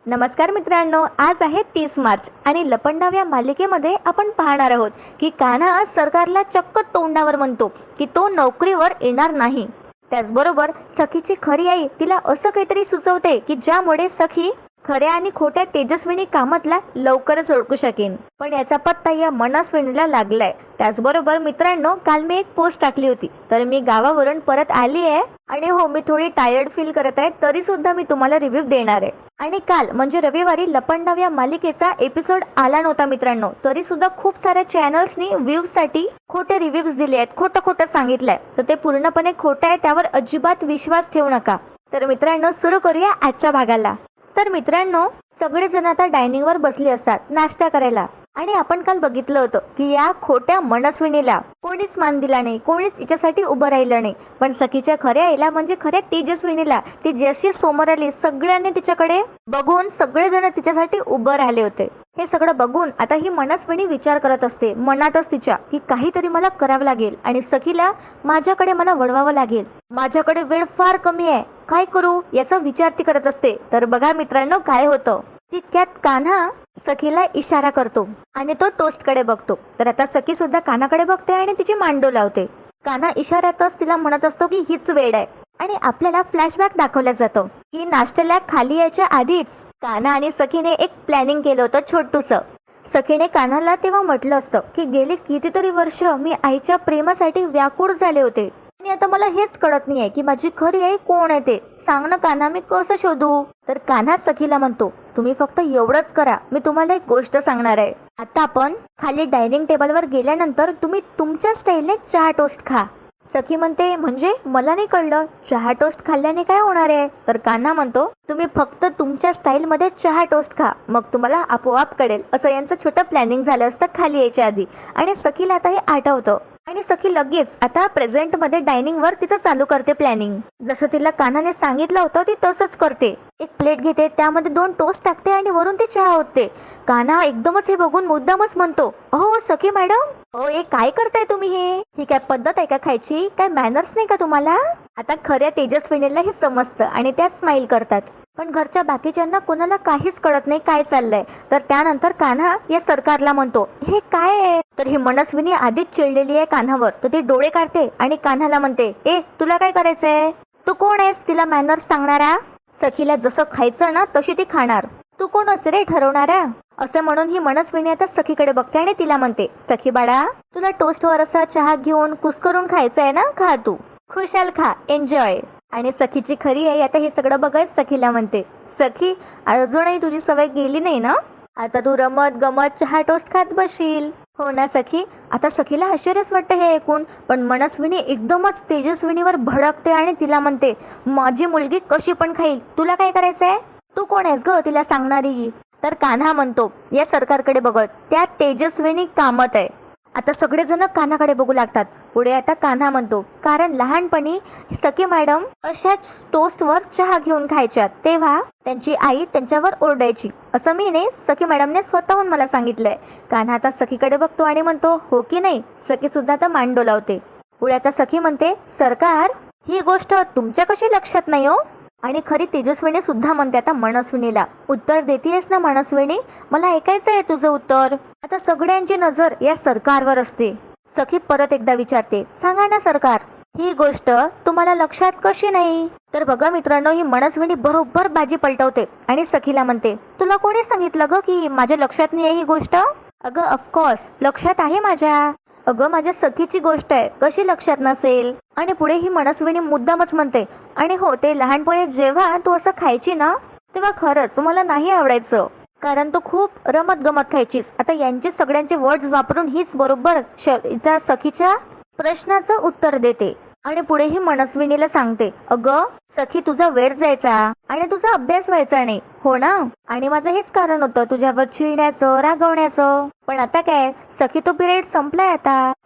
नमस्कार मित्रांनो, आज आहे 30 मार्च आणि लपंडाव या मालिकेमध्ये आपण पाहणार आहोत की कान्हा सरकारला चक्क तोंडावर म्हणतो की तो नोकरीवर येणार नाही. त्याचबरोबर सखीची खरी आई तिला असं काहीतरी सुचवते की ज्यामुळे सखी खऱ्या आणि खोट्या तेजस्विनी कामतला लवकरच ओळखू शकेन. पण याचा पत्ता या मनस्विनीला लागलाय. त्याचबरोबर मित्रांनो, काल मी एक पोस्ट टाकली होती, तर मी गावावरून परत आली आहे आणि हो, मी थोडी टायर्ड फील करत आहे, तरी सुद्धा मी तुम्हाला रिव्ह्यू देणार आहे. आणि काल म्हणजे रविवारी लपंडाव या मालिकेचा एपिसोड आला नव्हता मित्रांनो, तरी सुद्धा खूप साऱ्या चॅनल्सनी व्ह्यूज साठी खोटे रिव्ह्यूज दिले आहेत, खोटं सांगितलंय. तर ते पूर्णपणे खोटं आहे, त्यावर अजिबात विश्वास ठेवू नका. तर मित्रांनो, सुरू करूया आजच्या भागाला. तर मित्रांनो, सगळेजण आता डायनिंग वर बसले असतात नाश्ता करायला आणि आपण काल बघितलं होतं की या खोट्या मनस्विनीला कोणीच मान दिला नाही, कोणीच तिच्यासाठी उभं राहिलं नाही. पण सखीच्या खऱ्या आईला म्हणजे खऱ्या तेजस्विनीला ती जशी समोर आली, सगळ्यांनी तिच्याकडे बघून सगळेजण तिच्यासाठी उभं राहिले होते. हे सगळं बघून आता ही मनस्विनी विचार करत असते मनातच तिच्या की काहीतरी मला करावं लागेल आणि सखीला माझ्याकडे मला वळवावं लागेल. माझ्याकडे वेळ फार कमी आहे, काय करू याचा विचार ती करत असते. तर बघा मित्रांनो, काय होतं तितक्यात कान्हा सखीला इशारा करतो आणि तो टोस्ट कडे बघतो. तर आता सखी सुद्धा कान्हाकडे बघते आणि तिची मांडो लावते. कान्हा इशाऱ्यातच तिला म्हणत असतो की हीच वेळ आहे. आणि आपल्याला फ्लॅशबॅक दाखवलं जातं की नाश्त्याला खाली यायच्या आधीच कान्हा आणि सखीने एक प्लॅनिंग केलं होतं छोटूसं. सखीने कान्हाला तेव्हा म्हटलं असतं की गेली कितीतरी वर्ष मी आईच्या प्रेमासाठी व्याकुळ झाले होते आणि आता मला हेच कळत नाहीये की माझी खरी आई कोण आहे ते. सांग ना कान्हा, मी कसं शोधू? तर कान्हा सखीला म्हणतो, तुम्ही फक्त एवढंच करा, मी तुम्हाला एक गोष्ट सांगणार आहे. आता आपण खाली डायनिंग टेबलवर गेल्यानंतर तुम्ही तुमच्या स्टाईलने चहा टोस्ट खा. सखी म्हणते, म्हणजे मला नाही कळलं, चहा टोस्ट खाल्ल्याने काय होणार आहे? तर कान्हा म्हणतो, तुम्ही फक्त तुमच्या स्टाईल मध्ये चहा टोस्ट खा, मग तुम्हाला आपोआप कळेल. असं यांचं छोटं प्लॅनिंग झालं असतं खाली यायच्या आधी. आणि सखीला आता हे आठवतं आणि सखी लगेच आता प्रेझेंट मध्ये डायनिंग वर तिचं चालू करते प्लॅनिंग. जसं तिला कान्हाने सांगितलं होतं ती तसंच करते. एक प्लेट घेते, त्यामध्ये 2 टोस्ट टाकते आणि वरून ती चहा होते. कान्हा एकदमच हे बघून मुद्दामच म्हणतो, अहो सखी मॅडम, हो हे काय करताय तुम्ही? ही काय पद्धत आहे का खायची? काय मॅनर्स नाही का तुम्हाला? आता खऱ्या तेजस्विनीला हे समजतं आणि त्या स्माइल करतात. पण घरच्या बाकीच्यांना कोणाला काहीच कळत नाही काय चाललंय. तर त्यानंतर कान्हा या सरकारला म्हणतो, हे काय आहे? तर ही मनस्विनी आधीच चिडलेली आहे कान्हावर. तर ती डोळे काढते आणि कान्हाला म्हणते, ए तुला काय करायचंय? तू कोण आहेस तिला मॅनर्स सांगणारा? सखीला जसं खायचं ना तशी ती खाणार, तू कोण असे रे ठरवणारा? असं म्हणून ही मनस्विनी आता सखीकडे बघते आणि तिला म्हणते, सखी बाळा, तुला टोस्टवर असा चहा घेऊन कुस्करून खायचं आहे ना, खा तू, खुशाल खा, एन्जॉय. आणि सखीची खरी आई आता हे सगळं बघत सखीला म्हणते, सखी अजूनही तुझी सवय गेली नाही ना? आता तू रमत गमत चहा टोस्ट खात बसशील, हो ना सखी? आता सखीला आश्चर्यच वाटतं हे ऐकून. पण मनस्विनी एकदमच तेजस्विनीवर भडकते आणि तिला म्हणते, माझी मुलगी कशी पण खाईल, तुला काय करायचंय? तू कोण आहेस ग तिला सांगणारी? तर कान्हा म्हणतो या सरकारकडे बघत, त्या तेजस्विनी कामत आहे. आता सगळेजण कान्हाकडे बघू लागतात. पुढे आता कान्हा म्हणतो, कारण लहानपणी सखी मॅडम अशाच टोस्टवर चहा घेऊन खायच्या, तेव्हा त्यांची आई त्यांच्यावर ओरडायची, असं मी नाही, सखी मॅडमने स्वतःहून मला सांगितलंय. कान्हा आता सखीकडे बघतो आणि म्हणतो, हो की नाही? सखी सुद्धा आता मान डोलावते. पुढे आता सखी म्हणते, सरकार ही गोष्ट तुमच्या कशी लक्षात नाही हो? आणि खरी तेजस्विनी सुद्धा म्हणते आता मनस्विनीला, उत्तर देतेयस ना मनस्विनी? मला ऐकायचं आहे तुझं उत्तर. आता सगळ्यांची नजर या सरकारवर असते. सखी परत एकदा विचारते, सांगा ना सरकार, ही गोष्ट तुम्हाला लक्षात कशी नाही? तर बघा मित्रांनो, ही मनस्विनी बरोबर बाजी पलटवते आणि सखीला म्हणते, तुला कोणी सांगितलं ग की माझ्या लक्षात नाही आहे ही गोष्ट? अगं ऑफकोर्स लक्षात आहे माझ्या. अगं माझ्या सखीची गोष्ट आहे, कशी लक्षात नसेल? आणि पुढे ही मनस्विनी मुद्दामच म्हणते, आणि हो, ते लहानपणी जेव्हा तू असं खायची ना, तेव्हा खरंच मला नाही आवडायचं, कारण तू खूप रमत गमत खायचीस. आता यांचे सगळ्यांचे वर्ड्स वापरून हीच बरोबर त्या सखीच्या प्रश्नाचं उत्तर देते. आणि पुढे ही मनस्विनीला सांगते, अगं सखी, तुझा वेळ जायचा आणि तुझा अभ्यास व्हायचा नाही, हो ना? आणि माझं हेच कारण होतं तुझ्यावर चिडण्याचं, रागवण्याचं. पण आता काय सखी, तो पिरियड संपलाय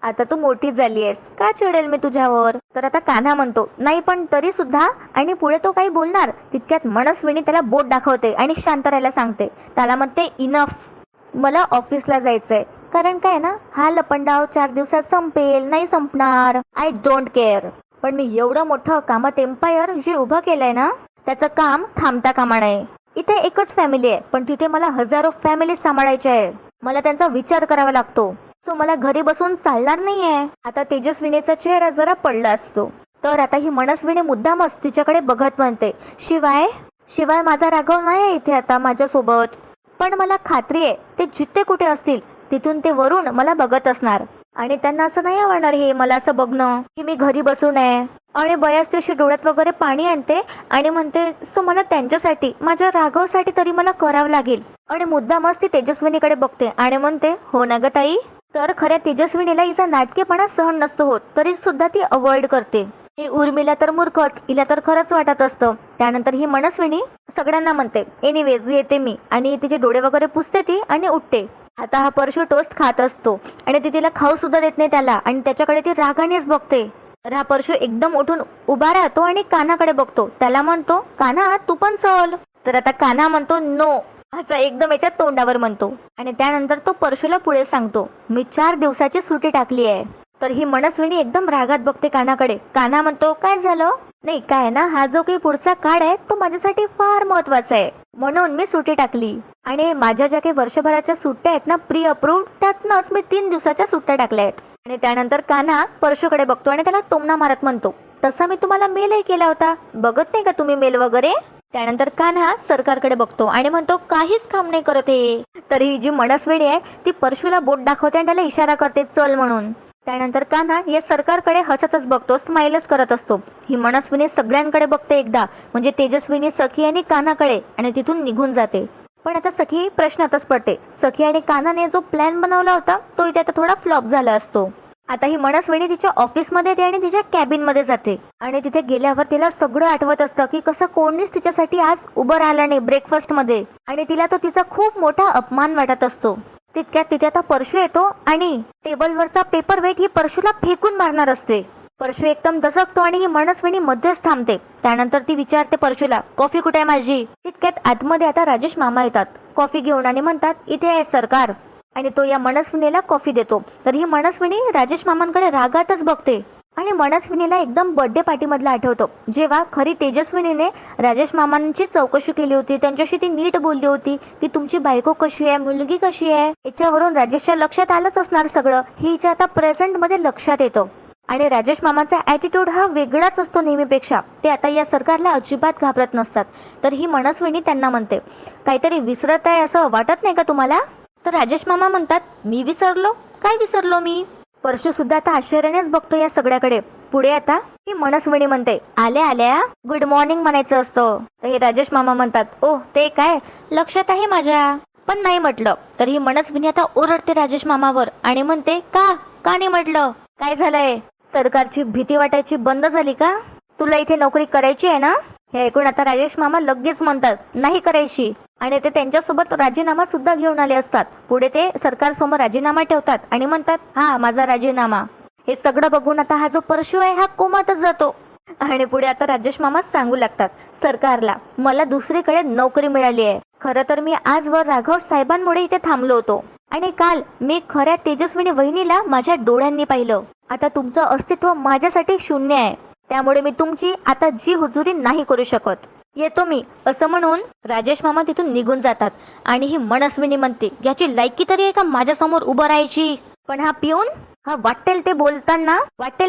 आता तू मोठी झाली आहेस, का चिडेल मी तुझ्यावर? तर आता कान्हा म्हणतो, नाही पण तरी सुद्धा. आणि पुढे तो काही बोलणार तितक्यात मनस्विनी त्याला बोट दाखवते आणि शांत राहायला सांगते. त्याला म्हणते, इनफ, मला ऑफिसला जायचंय. कारण काय ना, हा लपंडाव 4 दिवसात संपेल, नाही संपणार, आय डोंट केअर. पण मी एवढं मोठं कामात एम्पायर जे उभं केलंय ना, त्याचं काम थांबता कामा नये. इथे एकच फॅमिली आहे, पण तिथे मला हजारो फॅमिली सांभाळायच्या आहे. मला त्यांचा विचार करावा लागतो. सो मला घरी बसून चालणार नाहीये. आता तेजस्विनीचा चेहरा जरा पडला असतो. तर आता ही मनस्विनी मुद्दामच तिच्याकडे बघत म्हणते, शिवाय माझा राघव नाही आहे इथे आता माझ्यासोबत. पण मला खात्री आहे ते जिथे कुठे असतील तिथून ते वरून मला बघत असणार. आणि त्यांना असं नाही आवडणार हे मला असं बघणं की मी घरी बसून आहे. आणि बयाच दिवशी डोळ्यात वगैरे पाणी आणते आणि म्हणते, सो मला त्यांच्यासाठी माझ्या राघवसाठी तरी मला करावं लागेल. आणि मुद्दामच ती तेजस्विनीकडे बघते आणि म्हणते, हो ना ग ताई. तर खऱ्या तेजस्विनीला हिचा नाटकेपणा सहन नसतो होत, तरी सुद्धा ती अवॉइड करते. ही उर्मिला तर मूर्खच, हिला तर खरंच वाटत असतं. त्यानंतर ही मनस्विनी सगळ्यांना म्हणते, एनिवेज येते मी. आणि तिचे डोळे वगैरे पुसते ती आणि उठते. आता हा परशू टोस्ट खात असतो आणि ती तिला खाऊ सुद्धा देत नाही त्याला. आणि त्याच्याकडे ती रागानेच बघते. तर हा परशू एकदम उठून उभा राहतो आणि कानाकडे बघतो. त्याला म्हणतो, कान्हा तू पण चल. तर आता कान्हा म्हणतो, नो. असं एकदम याच्या तोंडावर म्हणतो. आणि त्यानंतर तो परशूला पुढे सांगतो, मी 4 दिवसाची सुट्टी टाकली आहे. तर ही मनस्विनी एकदम रागात बघते कानाकडे. कान्हा म्हणतो, काय झालं? नाही काय ना, हा जो काही पुढचा काळ आहे तो माझ्यासाठी फार महत्वाचा आहे, म्हणून मी सुट्टी टाकली. आणि माझ्या ज्या काही वर्षभराच्या सुट्ट्या आहेत ना प्री अप्रूव्ड, त्यातनंच मी 3 दिवसाच्या सुट्ट्या टाकल्या आहेत. आणि त्यानंतर कान्हा परशूकडे बघतो आणि त्याला टोमणा मारत म्हणतो, तसा मी तुम्हाला मेलही केला होता, बघत नाही का तुम्ही मेल वगैरे? त्यानंतर कान्हा सरकारकडे बघतो आणि म्हणतो, काहीच काम नाही करत आहे. तर ही जी मनस्विनी आहे ती परशूला बोट दाखवते आणि त्याला इशारा करते, चल म्हणून. त्यानंतर कान्हा या सरकारकडे हसतच बघतो, स्माइलच करत असतो. ही मनस्विनी सगळ्यांकडे बघते एकदा, म्हणजे तेजस्विनी, सखी आणि कान्हाकडे, आणि तिथून निघून जाते. पण आता सखी प्रश्नातच पडते. सखी आणि कान्हाने जो प्लॅन बनवला होता तो इथे आता थोडा फ्लॉप झाला असतो. आता ही मनस्विनी तिच्या ऑफिसमध्ये येते आणि तिच्या कॅबिन मध्ये जाते. आणि तिथे गेल्यावर तिला सगळं आठवत असतं की कसं कोणीच तिच्यासाठी आज उभं राहिलं नाही ब्रेकफास्ट मध्ये. आणि तिला तो तिचा खूप मोठा अपमान वाटत असतो. तितक्यात तिथे आता परशू येतो आणि टेबलवरचा पेपर वेट ही परशूला फेकून मारणार असते. परशू एकदम दचकतो आणि ही मनस्विनी मध्येच थांबते. त्यानंतर ती विचारते परशूला, कॉफी कुठे आहे माझी? तितक्यात आतमध्ये आता राजेश मामा येतात कॉफी घेऊन आणि म्हणतात, इथे आहे सरकार. आणि तो या मनस्विनीला कॉफी देतो. तर ही मनस्विनी राजेश मामांकडे रागातच बघते. आणि मनस्विनीला एकदम बर्थडे पार्टी मधला आठवतो, जेव्हा खरी तेजस्विनीने राजेश मामांची चौकशी केली होती, त्यांच्याशी ती नीट बोलली होती की तुमची बायको कशी आहे, मुलगी कशी आहे. याच्यावरून राजेशच्या लक्षात आलंच असणार सगळं. हे हिच्या आता प्रेझेंट मध्ये लक्षात येतं. आणि राजेश मामाचा ॲटिट्यूड हा वेगळाच असतो नेहमीपेक्षा. ते आता या सरकारला अजिबात घाबरत नसतात. तर ही मनस्विनी त्यांना म्हणते, काहीतरी विसरत आहे असं वाटत नाही का तुम्हाला? तर राजेश मामा म्हणतात, मी विसरलो? काय विसरलो मी? परशू सुद्धा आता आश्चर्यानेच बघतो या सगळ्याकडे. पुढे आता ही मनस्विनी म्हणते, आल्या गुड मॉर्निंग म्हणायचं असतं. तर हे राजेश मामा म्हणतात, ओह ते काय, लक्षात आहे माझ्या, पण नाही म्हटलं. तर ही मनस्विनी आता ओरडते राजेश मामावर आणि म्हणते, का नाही म्हटलं? काय झालंय? सरकारची भीती वाटायची बंद झाली का? तुला इथे नोकरी करायची आहे ना? हे ऐकून आता राजेश मामा लगेच म्हणतात, नाही करायची. आणि ते त्यांच्यासोबत राजीनामा सुद्धा घेऊन आले असतात. पुढे ते सरकार समोर राजीनामा ठेवतात आणि म्हणतात, हा माझा राजीनामा. हे सगळं बघून आता हा जो परशू आहे हा कोमातच जातो. आणि पुढे आता राजेश मामा सांगू लागतात सरकारला, मला दुसरीकडे नोकरी मिळाली आहे. खरं तर मी आजवर राघव साहेबांमुळे इथे थांबलो होतो. आणि काल मी खऱ्या तेजस्विनी वहिनीला माझ्या डोळ्यांनी पाहिलं. आता तुमचं अस्तित्व माझ्यासाठी शून्य आहे. त्यामुळे मी तुमची आता जी हुजुरी नाही करू शकत. येतो मी, असं म्हणून राजेश मामा तिथून निघून जातात. आणि ही मनस्विनी म्हणते, याची लायकी तरी आहे का माझ्यासमोर उभं राहायची? पण हा पिऊन, हा वाटेल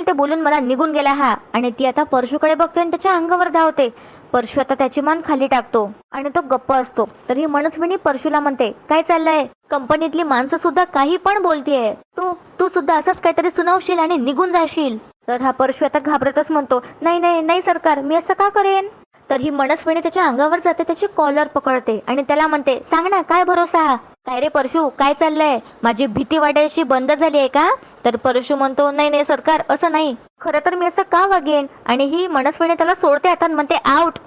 ते बोलून मला निघून गेला हा. आणि ती आता परशूकडे बघते आणि त्याच्या अंगावर धावते. परशू आता त्याची मान खाली टाकतो आणि तो गप्प असतो. तर ही मनस्विनी परशूला म्हणते, काय चाललंय? कंपनीतली माणसं सुद्धा काही पण बोलतीये, तू सुद्धा असंच काहीतरी सुनावशील आणि निघून जाशील. तर हा परशू आता घाबरतच म्हणतो, नाही सरकार, मी असं का करेन? तर ही मनस्विनी त्याच्या अंगावर जाते, त्याची कॉलर पकडते आणि त्याला म्हणते, सांग ना काय भरोसा? काय रे परशू, काय चाललंय? माझी भीती वाटायची बंद झाली आहे का? तर परशू म्हणतो, नाही सरकार, असं नाही. खरं तर मी असं का वागेन? आणि ही मनस्विनी त्याला सोडते हातात, म्हणते, आउट.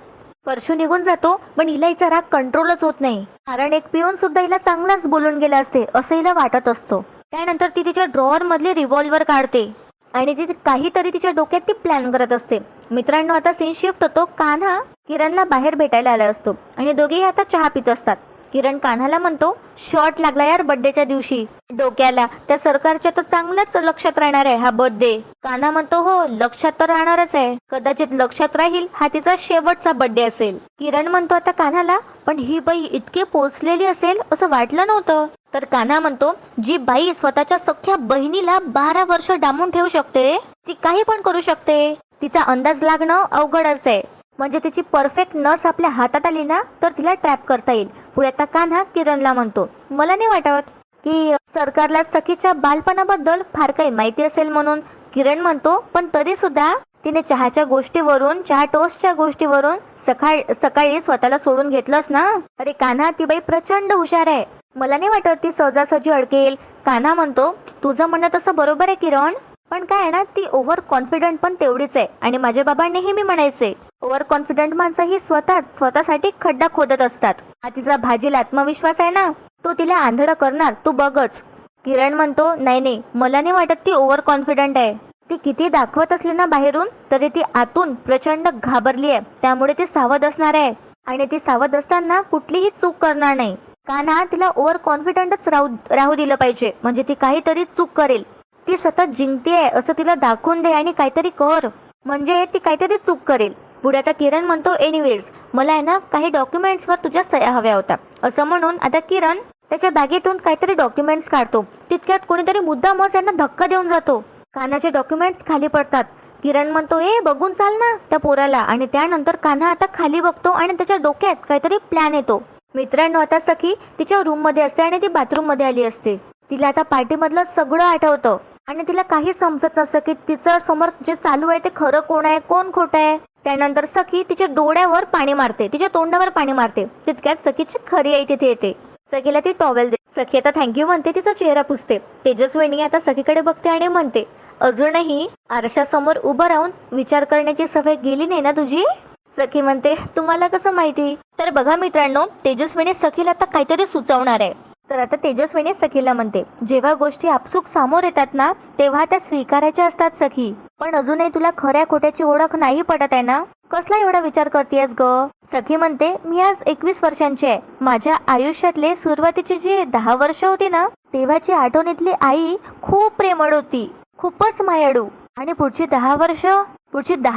परशू निघून जातो. पण हिला हिचा राग कंट्रोलच होत नाही, कारण एक पिऊन सुद्धा हिला चांगलाच बोलून गेला असते असं हिला वाटत असतो. त्यानंतर ती तिच्या ड्रॉवर मधली रिव्हॉल्वर काढते आणि ती काहीतरी तिच्या डोक्यात ती प्लॅन करत असते. मित्रांनो, आता सीन शिफ्ट होतो. कान्हा किरणला बाहेर भेटायला आला असतो आणि दोघेही आता चहा पित असतात. किरण कान्हाला म्हणतो, शॉर्ट लागला यार बर्थडेच्या दिवशी डोक्याला, त्या सरकारच्या तर चांगलंच लक्षात राहणार आहे हा बर्थडे. कान्हा म्हणतो, हो लक्षात तर राहणारच आहे, कदाचित लक्षात राहील हा तिचा शेवटचा बर्थडे असेल. किरण म्हणतो आता कान्हाला, पण ही बाई इतकी पोचलेली असेल असं वाटलं नव्हतं. तर कान्हा म्हणतो, जी बाई स्वतःच्या सख्या बहिणीला 12 वर्ष डांबून ठेवू शकते ती काही पण करू शकते. तिचा अंदाज लागणं अवघडच आहे. म्हणजे तिची परफेक्ट नस आपल्या हातात आली ना तर तिला ट्रॅप करता येईल. पुढे आता कान्हा किरणला म्हणतो, मला नाही वाटत की सरकारला सखीच्या बालपणाबद्दल फार काही माहिती असेल म्हणून. किरण म्हणतो, पण तरी सुद्धा तिने चहाच्या गोष्टीवरून, चहा टोस्टच्या गोष्टीवरून सकाळी स्वतःला सोडून घेतलंस ना. अरे कान्हा, ती बाई प्रचंड हुशार आहे, मला नाही वाटत ती सहजासहजी अडकेल. कान्हा म्हणतो, तुझं म्हणणं तसं बरोबर आहे किरण, पण काय आहे ना, ती ओव्हर कॉन्फिडंट पण तेवढीच आहे. आणि माझे बाबा नेहमी म्हणायचे, ओव्हर कॉन्फिडंट माणसं ही स्वतःसाठी खड्डा खोदत असतात. हा तिचा भाजीला आत्मविश्वास आहे ना, तो तिला आंधळं करणार, तू बघच. किरण म्हणतो, नाही, मला नाही वाटत ती ओव्हर कॉन्फिडंट आहे. ती किती दाखवत असली ना बाहेरून, तरी ती आतून प्रचंड घाबरली आहे. त्यामुळे ती सावध असणार आहे आणि ती सावध असताना कुठलीही चूक करणार नाही. कान्हा, तिला ओव्हर कॉन्फिडंटच राहू दिलं पाहिजे, म्हणजे ती काहीतरी चूक करेल. ती सतत जिंकतेय असं तिला दाखवून दे आणि काहीतरी कर, म्हणजे ती काहीतरी चूक करेल. पुढे आता किरण म्हणतो, एनिवेज मला आहे ना काही डॉक्युमेंट्सवर तुझ्या सह्या हव्या होत्या. असं म्हणून आता किरण त्याच्या बॅगेतून काहीतरी डॉक्युमेंट्स काढतो. तितक्यात कोणीतरी मुद्दामच यांना धक्का देऊन जातो. कान्हाचे डॉक्युमेंट्स खाली पडतात. किरण म्हणतो, ए बघून चाल ना त्या पोराला. आणि त्यानंतर कान्हा आता खाली बघतो आणि त्याच्या डोक्यात काहीतरी प्लॅन येतो. मित्रांनो, आता सखी तिच्या रूम मध्ये असते आणि ती बाथरूम मध्ये आली असते. तिला आता पार्टीमधलं सगळं आठवतं आणि तिला काही समजत नसतं की तिचं समोर जे चालू आहे ते खरं कोण आहे, कोण खोटं आहे. त्यानंतर सखी तिच्या डोळ्यावर पाणी मारते, तिच्या तोंडावर पाणी मारते. तितक्यात सखीची खरी आई तिथे येते. सखीला ती टॉवेल दे. सखी आता थँक्यू म्हणते, तिचा चेहरा पुसते. तेजस्विनी आता सखीकडे बघते आणि म्हणते, अजूनही आरशासमोर उभं राहून विचार करण्याची सवय गेली नाही ना तुझी. सखी म्हणते, तुम्हाला कसं माहिती. तर बघा मित्रांनो, तेजस्विनी सखीला आता काहीतरी सुचवणार आहे. तर आता तेजस्विनी सखीला म्हणते, जेव्हा गोष्टी आपसूक समोर येतात ना तेव्हा त्या स्वीकारायच्या असतात सखी. पण अजूनही तुला खऱ्या खोट्याची ओळख नाही पडत आहे ना, कसला एवढा विचार करतेस ग. सखी म्हणते, मी आज 21 वर्षांची आहे. माझ्या आयुष्यातले सुरुवातीची जी 10 वर्ष होती ना तेव्हाची आठवणीतली आई खूप प्रेमळ होती, खूपच मायाळू. आणि पुढची 10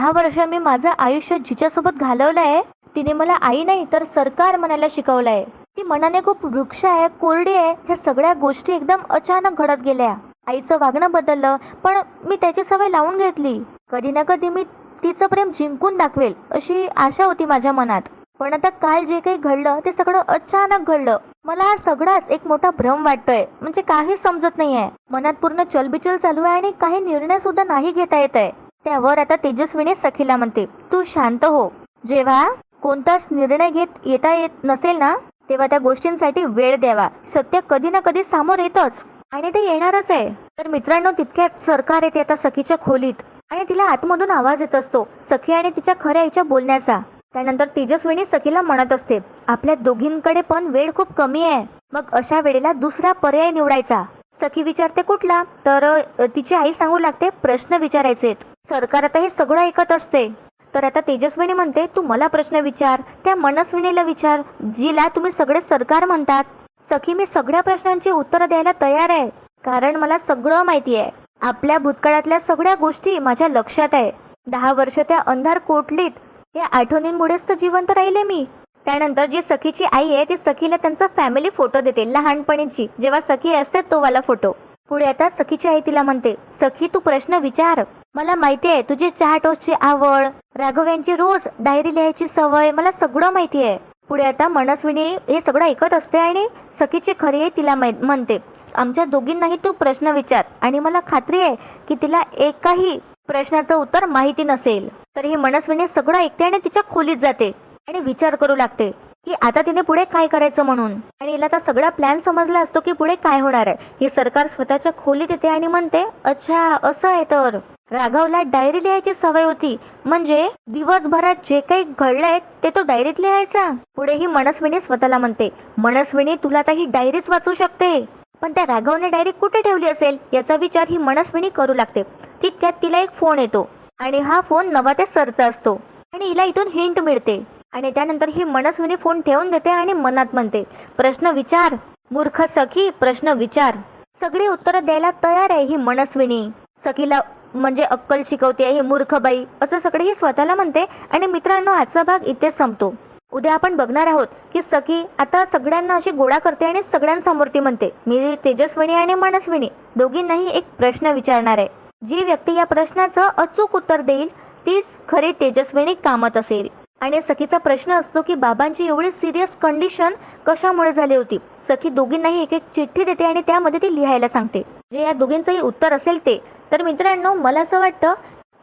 वर्ष मी माझं आयुष्य जिच्यासोबत घालवलंय तिने मला आई नाही तर सरकार म्हणायला शिकवलंय. ती मनाने खूप वृक्ष आहे, कोरडी आहे. ह्या सगळ्या गोष्टी एकदम अचानक घडत गेल्या. आईचं वागणं बदललं, पण मी त्याची सवय लावून घेतली. कधी ना कधी मी तिचं प्रेम जिंकून दाखवेल अशी आशा होती माझ्या मनात. पण आता काल जे काही घडलं ते सगळं अचानक घडलं. मला हा सगळाच एक मोठा भ्रम वाटतोय, म्हणजे काहीच समजत नाहीये. मनात पूर्ण चलबिचल चालू आहे आणि काही निर्णय सुद्धा नाही घेता येत आहे. त्यावर आता तेजस्विनी सखीला म्हणते, तू शांत हो. जेव्हा कोणताच निर्णय येता येत नसेल ना तेव्हा त्या गोष्टींसाठी वेळ द्यावा. सत्य कधी ना कधी समोर येतच आणि ते येणारच आहे. तर मित्रांनो, तितक्यात सरकार येते आता सखीच्या खोलीत आणि तिला आतमधून आवाज येत असतो सखी आणि तिच्या खऱ्या आईच्या बोलण्याचा. त्यानंतर तेजस्विनी सखीला म्हणत असते, आपल्या दोघींकडे पण वेळ खूप कमी आहे, मग अशा वेळेला दुसरा पर्याय निवडायचा. सखी विचारते, कुठला. तर तिची आई सांगू लागते, प्रश्न विचारायचेत. सरकार आता हे सगळं ऐकत असते. तर आता तेजस्विनी म्हणते, तू मला प्रश्न विचार, त्या मनस्विनीला विचार जिला तुम्ही सगळे सरकार म्हणतात. सखी, मी सगळ्या प्रश्नांची उत्तरं द्यायला तयार आहे, कारण मला सगळं माहिती आहे. आपल्या भूतकाळातल्या सगळ्या गोष्टी माझ्या लक्षात आहे. 10 वर्ष त्या अंधार कोठलीत या आठवणींमुळेच तर जिवंत राहिले मी. त्यानंतर जी सखीची आई आहे ती सखीला त्यांचा फॅमिली फोटो देते, लहानपणीची जेव्हा सखी असते तो वाला फोटो. पुढे आता सखीची आई तिला म्हणते, सखी तू प्रश्न विचार. मला माहिती आहे तुझी चहा टोस्टची आवड, राघव यांची रोज डायरी लिहायची सवय, मला सगळं माहिती आहे. पुढे आता मनस्विनी हे सगळं ऐकत असते आणि सखीची खरी आई तिला म्हणते, आमच्या दोघींनाही तू प्रश्न विचार आणि मला खात्री आहे की तिला एकाही प्रश्नाचं उत्तर माहिती नसेल. तर ही मनस्विनी सगळं ऐकते आणि तिच्या खोलीत जाते आणि विचार करू लागते की आता तिने पुढे काय करायचं म्हणून. आणि हिला आता सगळा प्लॅन समजला असतो की पुढे काय होणार आहे. ही सरकार स्वतःच्या खोलीत येते आणि म्हणते, अच्छा असं आहे. तर राघवला डायरी लिहायची सवय होती, म्हणजे दिवसभरात जे काही घडलंय ते तो डायरीत लिहायचा. पुढे ही मनस्विनी स्वतःला म्हणते, मनस्विनी तुला आता ही डायरीच वाचू शकते, पण त्या राघवने डायरी कुठे ठेवली असेल याचा विचार ही मनस्विनी करू लागते. तितक्यात तिला एक फोन येतो आणि हा फोन नवा ते सरचा असतो आणि हिला इथून हिंट मिळते आणि त्यानंतर ही मनस्विनी फोन ठेवून देते आणि मनात म्हणते, प्रश्न विचार मूर्ख सखी, प्रश्न विचार. सगळी उत्तरं द्यायला तयार आहे ही मनस्विनी. सखीला म्हणजे अक्कल शिकवते ही मूर्ख बाई, असं सगळे ही स्वतःला म्हणते. आणि मित्रांनो, आजचा भाग इथेच संपतो. उद्या आपण बघणार आहोत की सखी आता सगळ्यांना अशी गोळा करते आणि सगळ्यांसमोर ती म्हणते, मी तेजस्विनी आणि मनस्विनी दोघींनाही एक प्रश्न विचारणार आहे. जी व्यक्ती या प्रश्नाचं अचूक उत्तर देईल तीच खरी तेजस्विनी कामत असेल. आणि सखीचा प्रश्न असतो की बाबांची एवढी सिरियस कंडिशन कशामुळे झाली होती. सखी दोघींनाही एक एक चिठ्ठी देते आणि त्यामध्ये ती लिहायला सांगते. जे या दोघींचंही उत्तर असेल ते. तर मित्रांनो, मला असं वाटतं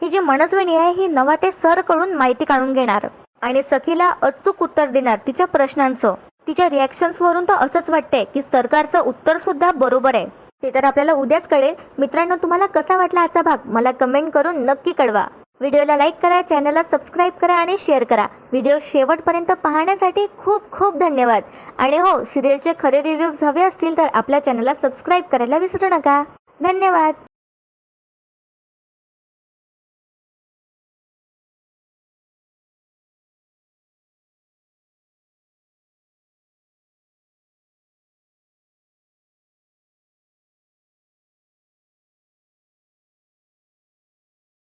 ही जी मनस्विनी आहे ही नवाते सर कडून माहिती काढून घेणार आणि सखीला अचूक उत्तर देणार तिच्या प्रश्नांचं. तिच्या रिॲक्शन्स वरून तर असंच वाटतंय की सरकारचं उत्तर सुद्धा बरोबर आहे. ते तर आपल्याला उद्याच कळेल. मित्रांनो, तुम्हाला कसा वाटला आजचा भाग मला कमेंट करून नक्की कळवा. व्हिडिओला लाईक करा, चॅनलला सबस्क्राईब करा आणि शेअर करा. व्हिडिओ शेवटपर्यंत पाहण्यासाठी खूप खूप धन्यवाद. आणि हो, सिरियलचे खरे रिव्ह्यूज हवे असतील तर आपल्या चॅनलला सबस्क्राईब करायला विसरू नका. धन्यवाद.